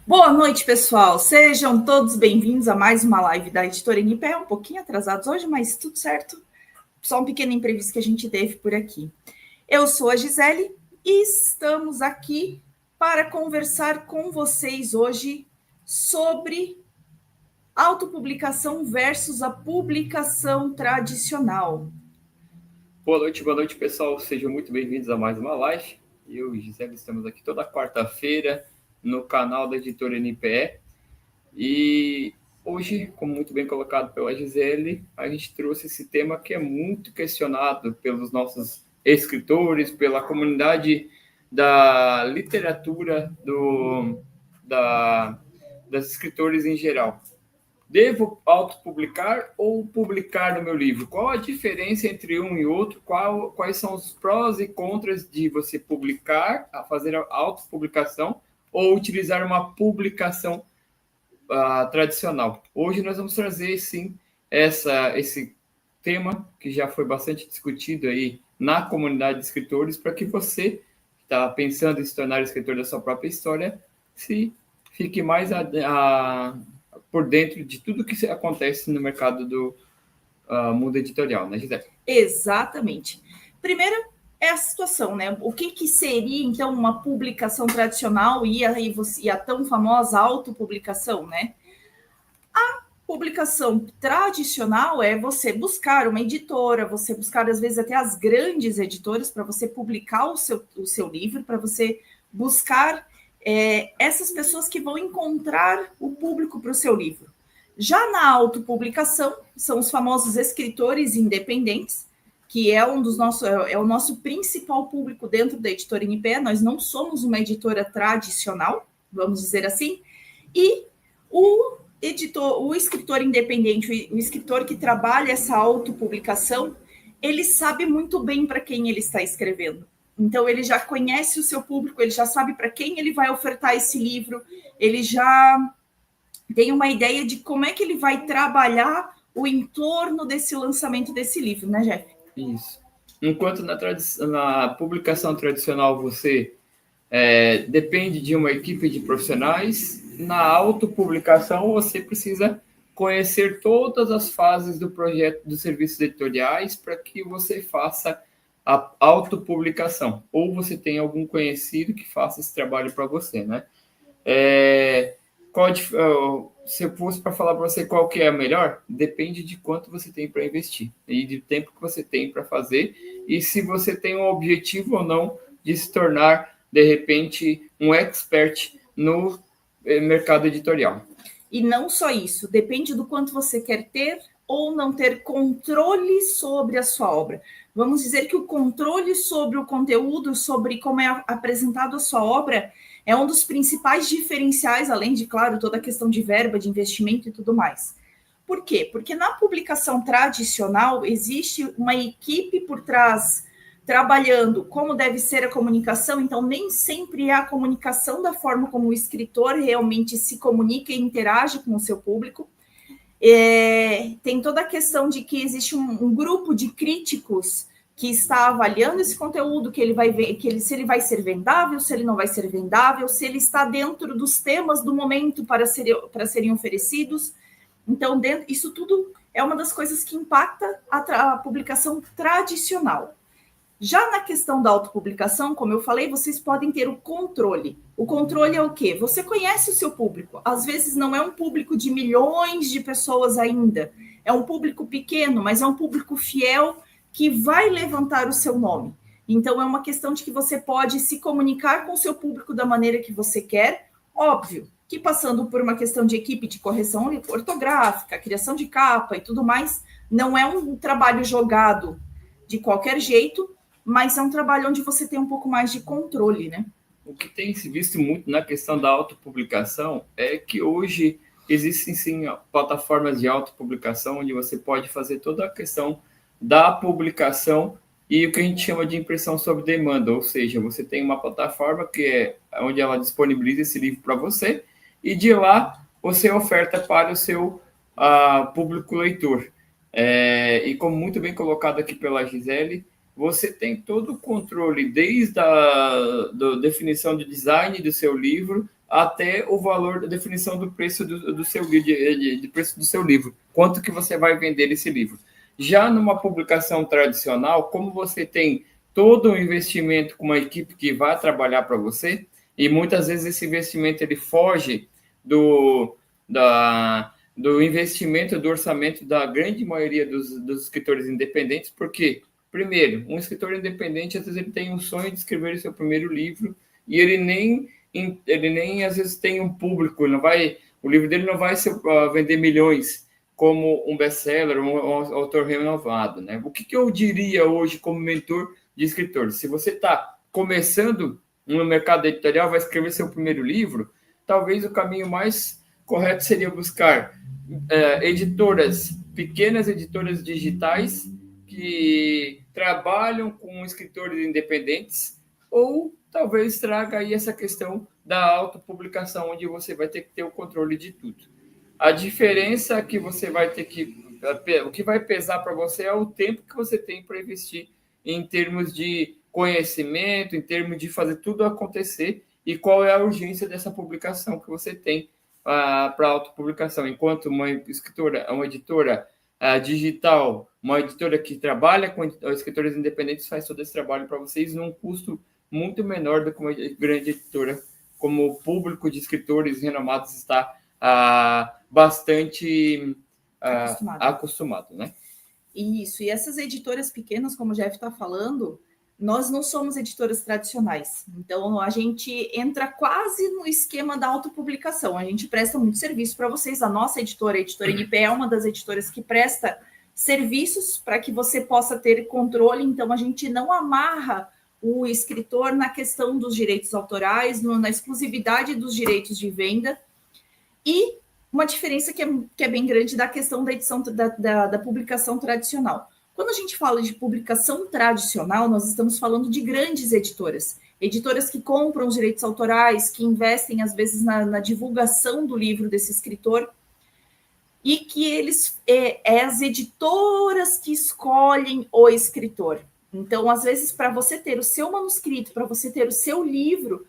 Boa noite, pessoal. Sejam todos bem-vindos a mais uma live da Editora NPE. Um pouquinho atrasados hoje, mas tudo certo. Só um pequeno imprevisto que a gente teve por aqui. Eu sou a Gisele e estamos aqui para conversar com vocês hoje sobre autopublicação versus a publicação tradicional. Boa noite, pessoal. Sejam muito bem-vindos a mais uma live. Eu e Gisele estamos aqui toda quarta-feira no canal da Editora NPE. E hoje, como muito bem colocado pela Gisele, a gente trouxe esse tema que é muito questionado pelos nossos escritores, pela comunidade da literatura, das escritores em geral. Devo autopublicar ou publicar no meu livro? Qual a diferença entre um e outro? Quais são os prós e contras de você publicar, a fazer a autopublicação, ou utilizar uma publicação tradicional? Hoje nós vamos trazer, sim, esse tema que já foi bastante discutido aí na comunidade de escritores, para que você que está pensando em se tornar escritor da sua própria história, se fique mais por dentro de tudo que acontece no mercado do mundo editorial, né, Gisele? Exatamente. Primeiro é a situação, né? O que seria, então, uma publicação tradicional e a tão famosa autopublicação, né? A publicação tradicional é você buscar uma editora, você buscar, às vezes, até as grandes editoras para você publicar o seu livro, para você buscar essas pessoas que vão encontrar o público para o seu livro. Já na autopublicação, são os famosos escritores independentes, que é o nosso principal público dentro da Editora NPE. Nós não somos uma editora tradicional, vamos dizer assim, e o escritor independente, o escritor que trabalha essa autopublicação, ele sabe muito bem para quem ele está escrevendo. Então, ele já conhece o seu público, ele já sabe para quem ele vai ofertar esse livro, ele já tem uma ideia de como é que ele vai trabalhar o entorno desse lançamento desse livro, né, Jeff? Isso. Enquanto na publicação tradicional você depende de uma equipe de profissionais, na autopublicação você precisa conhecer todas as fases do projeto dos serviços editoriais para que você faça a autopublicação, ou você tem algum conhecido que faça esse trabalho para você, né? Se eu fosse para falar para você qual que é a melhor, depende de quanto você tem para investir e de tempo que você tem para fazer, e se você tem um objetivo ou não de se tornar, de repente, um expert no mercado editorial. E não só isso, depende do quanto você quer ter ou não ter controle sobre a sua obra. Vamos dizer que o controle sobre o conteúdo, sobre como é apresentado a sua obra, é um dos principais diferenciais, além de, claro, toda a questão de verba, de investimento e tudo mais. Por quê? Porque na publicação tradicional existe uma equipe por trás trabalhando como deve ser a comunicação, então nem sempre é a comunicação da forma como o escritor realmente se comunica e interage com o seu público. Tem toda a questão de que existe um grupo de críticos que está avaliando esse conteúdo, que ele vai ver se ele vai ser vendável, se ele não vai ser vendável, se ele está dentro dos temas do momento para serem oferecidos. Então, isso tudo é uma das coisas que impacta a publicação tradicional. Já na questão da autopublicação, como eu falei, vocês podem ter o controle. O controle é o quê? Você conhece o seu público. Às vezes não é um público de milhões de pessoas ainda. É um público pequeno, mas é um público fiel que vai levantar o seu nome. Então, é uma questão de que você pode se comunicar com o seu público da maneira que você quer. Óbvio que passando por uma questão de equipe de correção ortográfica, criação de capa e tudo mais, não é um trabalho jogado de qualquer jeito, mas é um trabalho onde você tem um pouco mais de controle, né? O que tem se visto muito na questão da autopublicação é que hoje existem, sim, plataformas de autopublicação onde você pode fazer toda a questão da publicação e o que a gente chama de impressão sob demanda, ou seja, você tem uma plataforma que é onde ela disponibiliza esse livro para você e de lá você oferta para o seu público leitor. E como muito bem colocado aqui pela Gisele, você tem todo o controle, desde a definição de design do seu livro até o valor da definição do preço do seu de preço do seu livro, quanto que você vai vender esse livro. Já numa publicação tradicional, como você tem todo um investimento com uma equipe que vai trabalhar para você, e muitas vezes esse investimento ele foge do investimento, do orçamento da grande maioria dos escritores independentes, porque, primeiro, um escritor independente, às vezes, ele tem um sonho de escrever o seu primeiro livro, e ele nem às vezes, tem um público, o livro dele não vai vender milhões, como um best-seller, um autor renovado, né? O que eu diria hoje como mentor de escritores? Se você está começando no mercado editorial, vai escrever seu primeiro livro, talvez o caminho mais correto seria buscar pequenas editoras digitais que trabalham com escritores independentes, ou talvez traga aí essa questão da autopublicação, onde você vai ter que ter o controle de tudo. A diferença que você vai ter o que vai pesar para você é o tempo que você tem para investir em termos de conhecimento, em termos de fazer tudo acontecer, e qual é a urgência dessa publicação que você tem para autopublicação. Enquanto uma editora digital, uma editora que trabalha com escritores independentes, faz todo esse trabalho para vocês num custo muito menor do que uma grande editora, como o público de escritores renomados está bastante acostumado, né? Isso, e essas editoras pequenas, como o Jeff está falando, nós não somos editoras tradicionais, então a gente entra quase no esquema da autopublicação, a gente presta muito serviço para vocês, a nossa editora, a Editora NP, é uma das editoras que presta serviços para que você possa ter controle, então a gente não amarra o escritor na questão dos direitos autorais, na exclusividade dos direitos de venda, e uma diferença que é bem grande da questão da edição da publicação tradicional. Quando a gente fala de publicação tradicional, nós estamos falando de grandes editoras que compram os direitos autorais, que investem, às vezes, na divulgação do livro desse escritor, e que as editoras que escolhem o escritor. Então, às vezes, para você ter o seu manuscrito, para você ter o seu livro,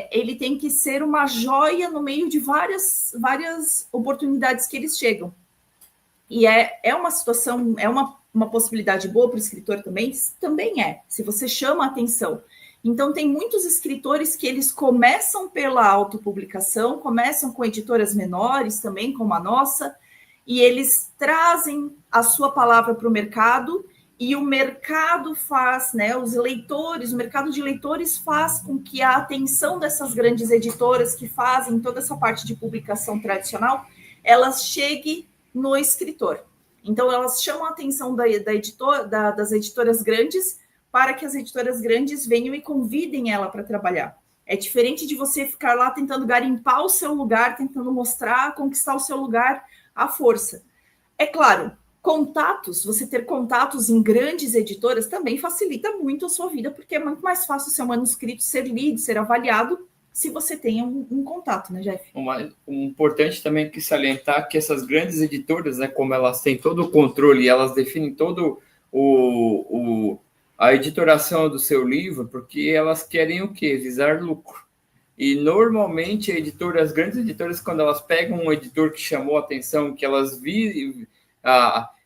ele tem que ser uma joia no meio de várias oportunidades que eles chegam. E é uma situação, é uma possibilidade boa para o escritor também? Também é, se você chama a atenção. Então, tem muitos escritores que eles começam pela autopublicação, começam com editoras menores também, como a nossa, e eles trazem a sua palavra para o mercado, e o mercado faz, né, o mercado de leitores faz com que a atenção dessas grandes editoras que fazem toda essa parte de publicação tradicional, elas chegue no escritor. Então, elas chamam a atenção das editoras grandes para que as editoras grandes venham e convidem ela para trabalhar. É diferente de você ficar lá tentando garimpar o seu lugar, tentando mostrar, conquistar o seu lugar à força. É claro, você ter contatos em grandes editoras também facilita muito a sua vida, porque é muito mais fácil o seu manuscrito ser lido, ser avaliado, se você tem um contato, né, Jeff? Importante também que salientar que essas grandes editoras, né, como elas têm todo o controle, elas definem todo a editoração do seu livro, porque elas querem o quê? Visar lucro. E normalmente as grandes editoras, quando elas pegam um editor que chamou a atenção, que elas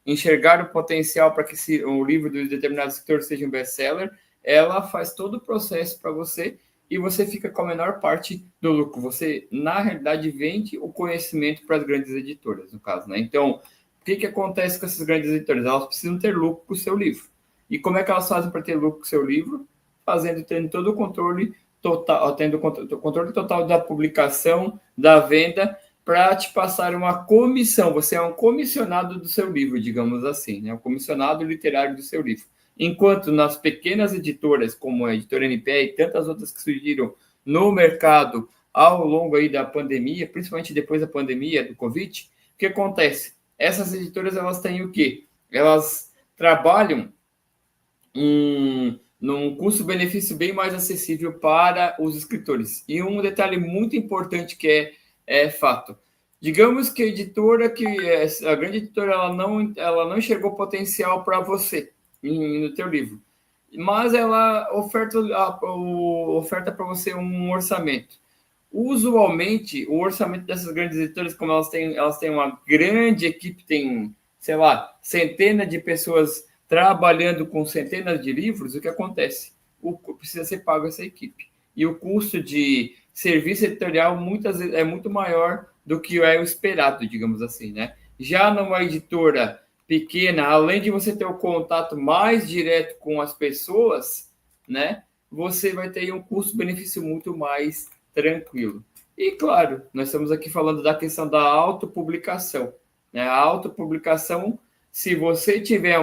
enxergaram o potencial para que o livro do determinado escritor seja um best-seller, ela faz todo o processo para você e você fica com a menor parte do lucro. Você, na realidade, vende o conhecimento para as grandes editoras, no caso, né? Então, o que acontece com essas grandes editoras? Elas precisam ter lucro com o seu livro. E como é que elas fazem para ter lucro com o seu livro? Tendo todo o controle total, tendo o controle total da publicação, da venda, para te passar uma comissão. Você é um comissionado do seu livro, digamos assim, né? Um comissionado literário do seu livro. Enquanto nas pequenas editoras, como a Editora NP e tantas outras que surgiram no mercado ao longo aí da pandemia, principalmente depois da pandemia do Covid, o que acontece? Essas editoras, elas têm o quê? Elas trabalham num custo-benefício bem mais acessível para os escritores. E um detalhe muito importante que é fato. Digamos que a grande editora ela não enxergou potencial para você no teu livro, mas ela oferta para você um orçamento. Usualmente, o orçamento dessas grandes editoras, como elas têm uma grande equipe, tem, sei lá, centenas de pessoas trabalhando com centenas de livros, o que acontece? Precisa ser pago essa equipe. E o custo de serviço editorial muitas vezes é muito maior do que é o esperado, digamos assim, né? Já numa editora pequena, além de você ter o contato mais direto com as pessoas, né? Você vai ter um custo-benefício muito mais tranquilo. E, claro, nós estamos aqui falando da questão da autopublicação, né? A autopublicação, se você tiver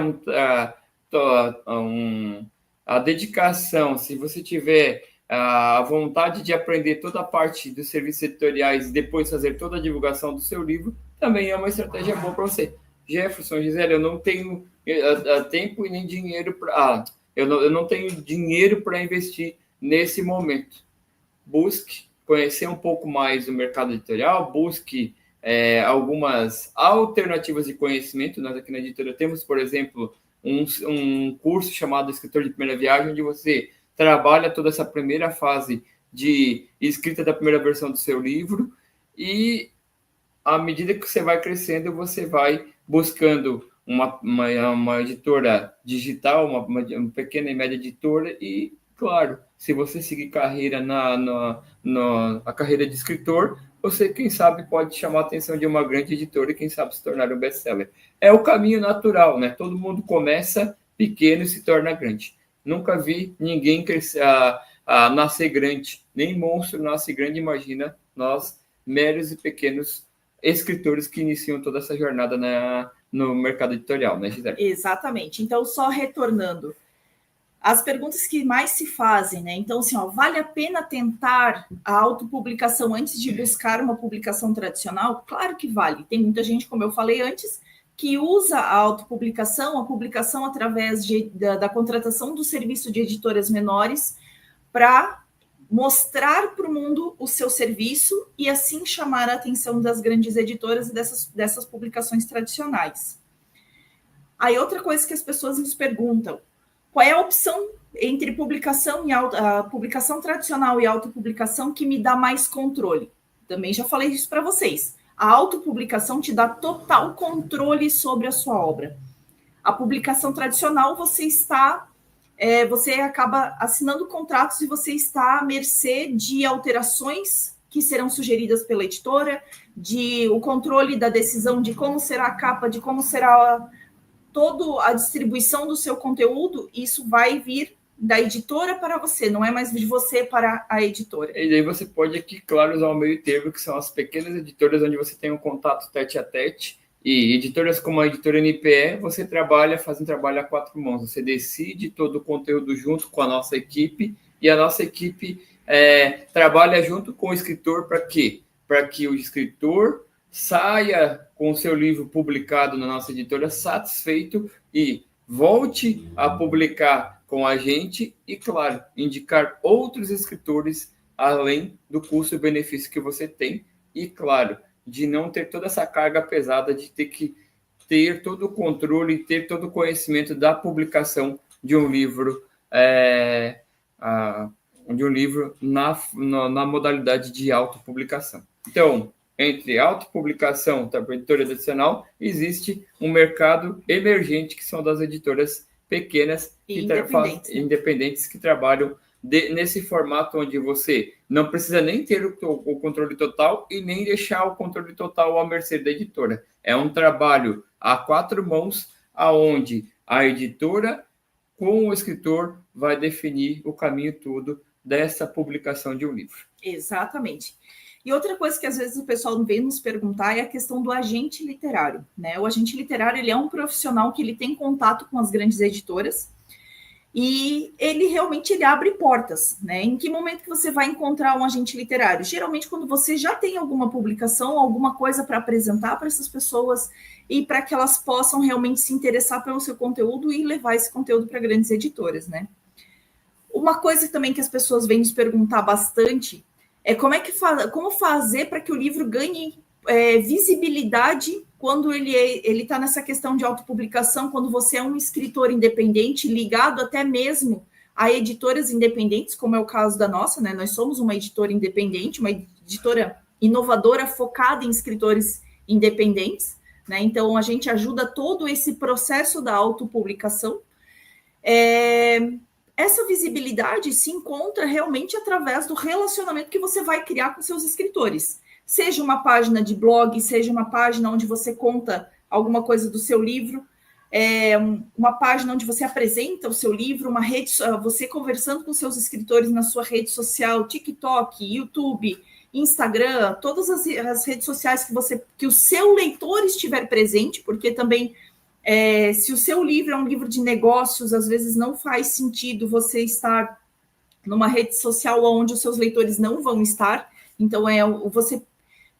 a dedicação, se você tiver a vontade de aprender toda a parte dos serviços editoriais e depois fazer toda a divulgação do seu livro, também é uma estratégia boa para você. Jefferson, Gisele, eu não tenho tempo e nem dinheiro para... eu não tenho dinheiro para investir nesse momento. Busque conhecer um pouco mais do mercado editorial, busque algumas alternativas de conhecimento. Nós aqui na editora temos, por exemplo, um curso chamado Escritor de Primeira Viagem, onde você trabalha toda essa primeira fase de escrita da primeira versão do seu livro e, à medida que você vai crescendo, você vai buscando uma editora digital, uma pequena e média editora e, claro, se você seguir carreira a carreira de escritor, você, quem sabe, pode chamar a atenção de uma grande editora e, quem sabe, se tornar um best-seller. É o caminho natural, né? Todo mundo começa pequeno e se torna grande. Nunca vi ninguém crescer, nascer grande, nem monstro nasce grande, imagina nós, meros e pequenos escritores que iniciam toda essa jornada no mercado editorial, né, Gisele? Exatamente. Então, só retornando, as perguntas que mais se fazem, né? Então, assim, vale a pena tentar a autopublicação antes de buscar uma publicação tradicional? Claro que vale. Tem muita gente, como eu falei antes, que usa a autopublicação, a publicação através da contratação do serviço de editoras menores para mostrar para o mundo o seu serviço e assim chamar a atenção das grandes editoras e dessas publicações tradicionais. Aí outra coisa que as pessoas nos perguntam, qual é a opção entre publicação tradicional e autopublicação que me dá mais controle? Também já falei isso para vocês. A autopublicação te dá total controle sobre a sua obra. A publicação tradicional, você acaba assinando contratos e você está à mercê de alterações que serão sugeridas pela editora, o controle da decisão de como será a capa, de como será toda a distribuição do seu conteúdo. Isso vai vir da editora para você, não é mais de você para a editora. E daí você pode aqui, claro, usar o meio termo, que são as pequenas editoras onde você tem um contato tete a tete, e editoras como a editora NPE, você faz um trabalho a quatro mãos, você decide todo o conteúdo junto com a nossa equipe, e a nossa equipe trabalha junto com o escritor para quê? Para que o escritor saia com o seu livro publicado na nossa editora satisfeito e volte a publicar com a gente e, claro, indicar outros escritores além do custo-benefício que você tem e, claro, de não ter toda essa carga pesada de ter que ter todo o controle, ter todo o conhecimento da publicação de um livro, na modalidade de autopublicação. Então, entre autopublicação e editora tradicional, existe um mercado emergente, que são das editoras pequenas independentes que trabalham nesse formato onde você não precisa nem ter o controle total e nem deixar o controle total à mercê da editora. É um trabalho a quatro mãos, aonde a editora com o escritor vai definir o caminho todo dessa publicação de um livro. Exatamente. E outra coisa que às vezes o pessoal vem nos perguntar é a questão do agente literário, né? O agente literário, ele é um profissional que ele tem contato com as grandes editoras e ele realmente abre portas, né? Em que momento que você vai encontrar um agente literário? Geralmente quando você já tem alguma publicação, alguma coisa para apresentar para essas pessoas e para que elas possam realmente se interessar pelo seu conteúdo e levar esse conteúdo para grandes editoras, né? Uma coisa também que as pessoas vêm nos perguntar bastante é como fazer para que o livro ganhe visibilidade quando ele está nessa questão de autopublicação, quando você é um escritor independente, ligado até mesmo a editoras independentes, como é o caso da nossa, né? Nós somos uma editora independente, uma editora inovadora focada em escritores independentes, né? Então, a gente ajuda todo esse processo da autopublicação. Essa visibilidade se encontra realmente através do relacionamento que você vai criar com seus escritores. Seja uma página de blog, seja uma página onde você conta alguma coisa do seu livro, uma página onde você apresenta o seu livro, uma rede, você conversando com seus escritores na sua rede social, TikTok, YouTube, Instagram, todas as redes sociais que o seu leitor estiver presente, porque também se o seu livro é um livro de negócios, às vezes não faz sentido você estar numa rede social onde os seus leitores não vão estar. Então, você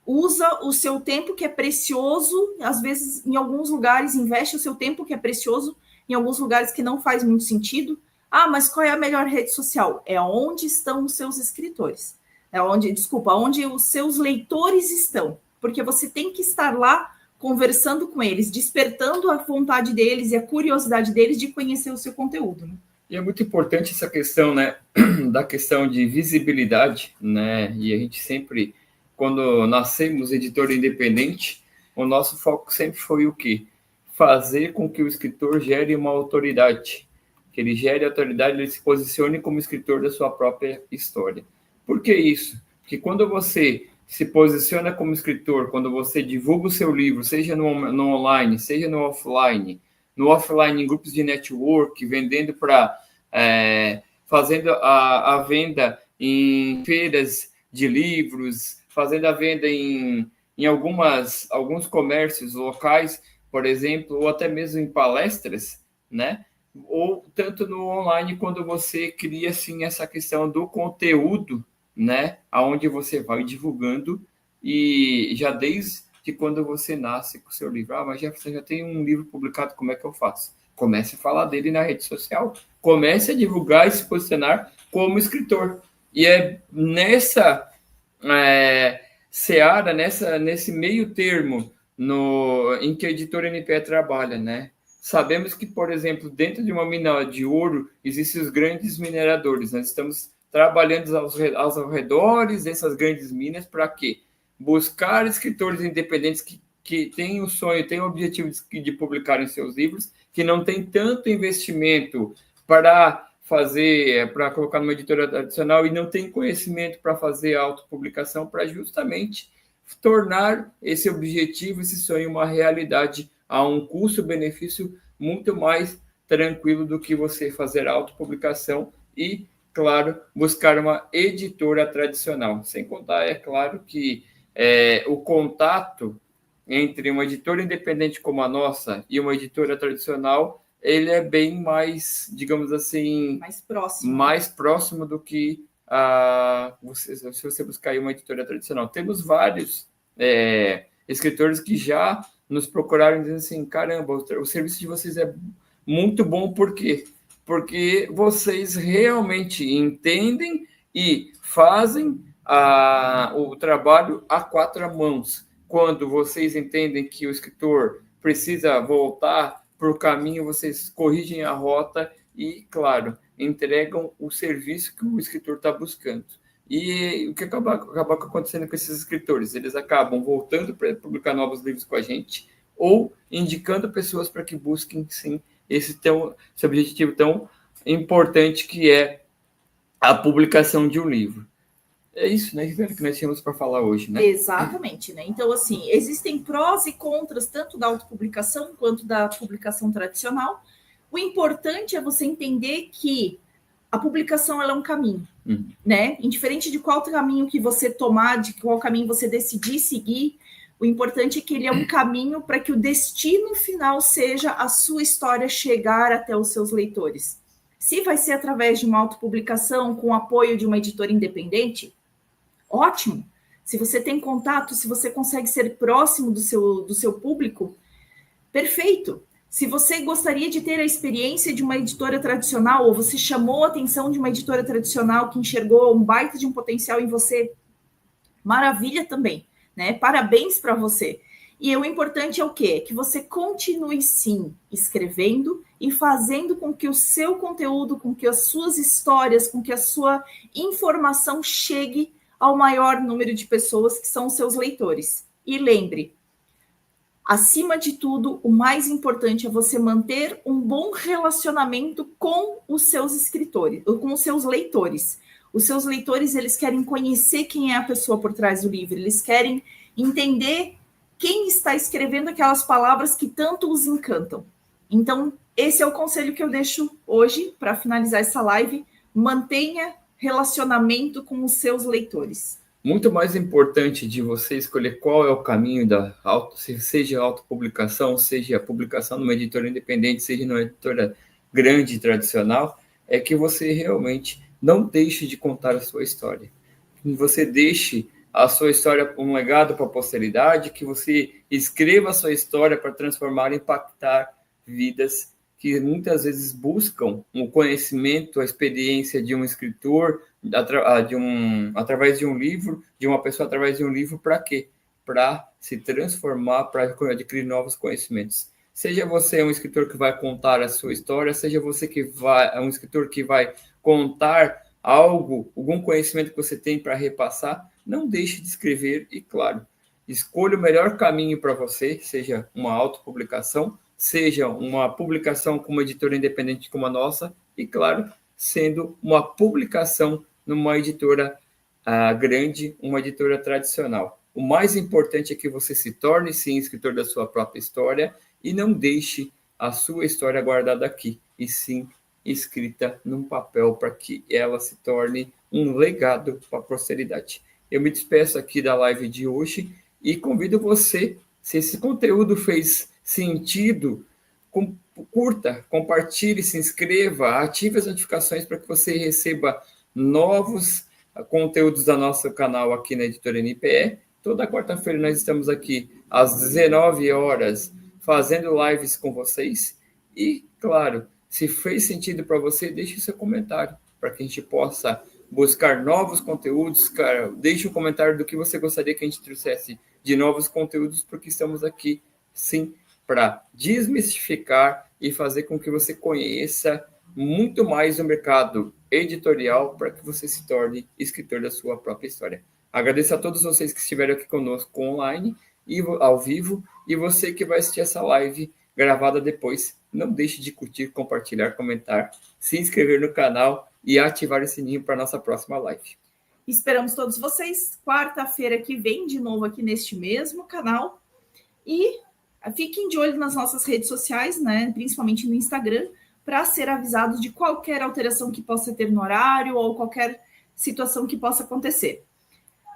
usa o seu tempo que é precioso, às vezes, em alguns lugares, investe o seu tempo que é precioso, em alguns lugares que não faz muito sentido. Mas qual é a melhor rede social? É onde estão os seus escritores. Onde os seus leitores estão. Porque você tem que estar lá conversando com eles, despertando a vontade deles e a curiosidade deles de conhecer o seu conteúdo. Né? E é muito importante essa questão, né, da questão de visibilidade, né, e a gente sempre, quando nascemos editor independente, o nosso foco sempre foi o quê? Fazer com que o escritor gere uma autoridade, que ele gere autoridade, ele se posicione como escritor da sua própria história. Por que isso? Porque quando você se posiciona como escritor, quando você divulga o seu livro, seja no online, seja no offline em grupos de network, vendendo fazendo a venda em feiras de livros, fazendo a venda em alguns comércios locais, por exemplo, ou até mesmo em palestras, né? Ou tanto no online, quando você cria, assim, essa questão do conteúdo, né? Aonde você vai divulgando, e já desde quando você nasce com o seu livro. Mas você já tem um livro publicado, como é que eu faço? Comece a falar dele na rede social. Comece a divulgar e se posicionar como escritor. E é nessa seara, nesse meio termo em que a editora NPE trabalha, né? Sabemos que, por exemplo, dentro de uma mina de ouro, existem os grandes mineradores. Nós estamos trabalhando aos arredores dessas grandes minas para quê? Buscar escritores independentes que têm o sonho, têm o objetivo de publicarem seus livros, que não tem tanto investimento para colocar numa editora tradicional e não tem conhecimento para fazer autopublicação, para justamente tornar esse objetivo, esse sonho, uma realidade a um custo-benefício muito mais tranquilo do que você fazer autopublicação e, claro, buscar uma editora tradicional. Sem contar, é claro, que o contato entre uma editora independente como a nossa e uma editora tradicional, ele é bem mais, digamos assim, mais próximo do que se você buscar aí uma editora tradicional. Temos vários escritores que já nos procuraram dizendo assim: caramba, o serviço de vocês é muito bom. Por quê? Porque vocês realmente entendem e fazem o trabalho a quatro mãos. Quando vocês entendem que o escritor precisa voltar para o caminho, vocês corrigem a rota e, claro, entregam o serviço que o escritor está buscando. E o que acaba acontecendo com esses escritores? Eles acabam voltando para publicar novos livros com a gente ou indicando pessoas para que busquem, sim, esse objetivo tão importante que é a publicação de um livro. É isso, né, Rivera, que nós tínhamos para falar hoje, né? Exatamente, né? Então, assim, existem prós e contras tanto da autopublicação quanto da publicação tradicional. O importante é você entender que a publicação ela é um caminho, né? Indiferente de qual caminho que você tomar, de qual caminho você decidir seguir, o importante é que ele é um caminho para que o destino final seja a sua história chegar até os seus leitores. Se vai ser através de uma autopublicação com o apoio de uma editora independente, ótimo. Se você tem contato, se você consegue ser próximo do seu público, perfeito. Se você gostaria de ter a experiência de uma editora tradicional, ou você chamou a atenção de uma editora tradicional que enxergou um baita de um potencial em você, maravilha também, né? Parabéns para você. E o importante é o quê? Que você continue, sim, escrevendo e fazendo com que o seu conteúdo, com que as suas histórias, com que a sua informação chegue ao maior número de pessoas que são os seus leitores. E lembre, acima de tudo, o mais importante é você manter um bom relacionamento com os seus escritores, ou com os seus leitores. Os seus leitores, eles querem conhecer quem é a pessoa por trás do livro, eles querem entender quem está escrevendo aquelas palavras que tanto os encantam. Então, esse é o conselho que eu deixo hoje para finalizar essa live. Mantenha relacionamento com os seus leitores. Muito mais importante de você escolher qual é o caminho seja autopublicação, seja a publicação numa editora independente, seja numa editora grande e tradicional, é que você realmente não deixe de contar a sua história. Que você deixe a sua história um legado para a posteridade, que você escreva a sua história para transformar e impactar vidas que muitas vezes buscam o conhecimento, a experiência de um escritor, através de um livro, de uma pessoa através de um livro, para quê? Para se transformar, para adquirir novos conhecimentos. Seja você um escritor que vai contar a sua história, seja você um escritor que vai contar algum conhecimento que você tem para repassar, não deixe de escrever e, claro, escolha o melhor caminho para você, seja uma autopublicação, seja uma publicação com uma editora independente como a nossa e, claro, sendo uma publicação numa editora grande, uma editora tradicional. O mais importante é que você se torne, sim, escritor da sua própria história e não deixe a sua história guardada aqui, e sim escrita num papel para que ela se torne um legado para a posteridade. Eu me despeço aqui da live de hoje e convido você, se esse conteúdo fez sentido, curta, compartilhe, se inscreva, ative as notificações para que você receba novos conteúdos do nosso canal aqui na Editora NPE. Toda quarta-feira nós estamos aqui às 19 horas fazendo lives com vocês e, claro, se fez sentido para você, deixe seu comentário para que a gente possa buscar novos conteúdos. Cara, deixe um comentário do que você gostaria que a gente trouxesse de novos conteúdos, porque estamos aqui, sim, para desmistificar e fazer com que você conheça muito mais o mercado editorial para que você se torne escritor da sua própria história. Agradeço a todos vocês que estiveram aqui conosco online e ao vivo, e você que vai assistir essa live gravada depois, não deixe de curtir, compartilhar, comentar, se inscrever no canal e ativar o sininho para a nossa próxima live. Esperamos todos vocês quarta-feira que vem, de novo aqui neste mesmo canal. E fiquem de olho nas nossas redes sociais, né? Principalmente no Instagram, para ser avisados de qualquer alteração que possa ter no horário ou qualquer situação que possa acontecer.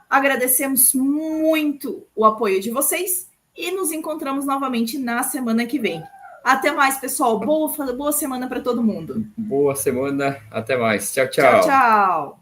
Agradecemos muito o apoio de vocês e nos encontramos novamente na semana que vem. Até mais, pessoal. Boa semana para todo mundo. Boa semana. Até mais. Tchau, tchau. Tchau, tchau.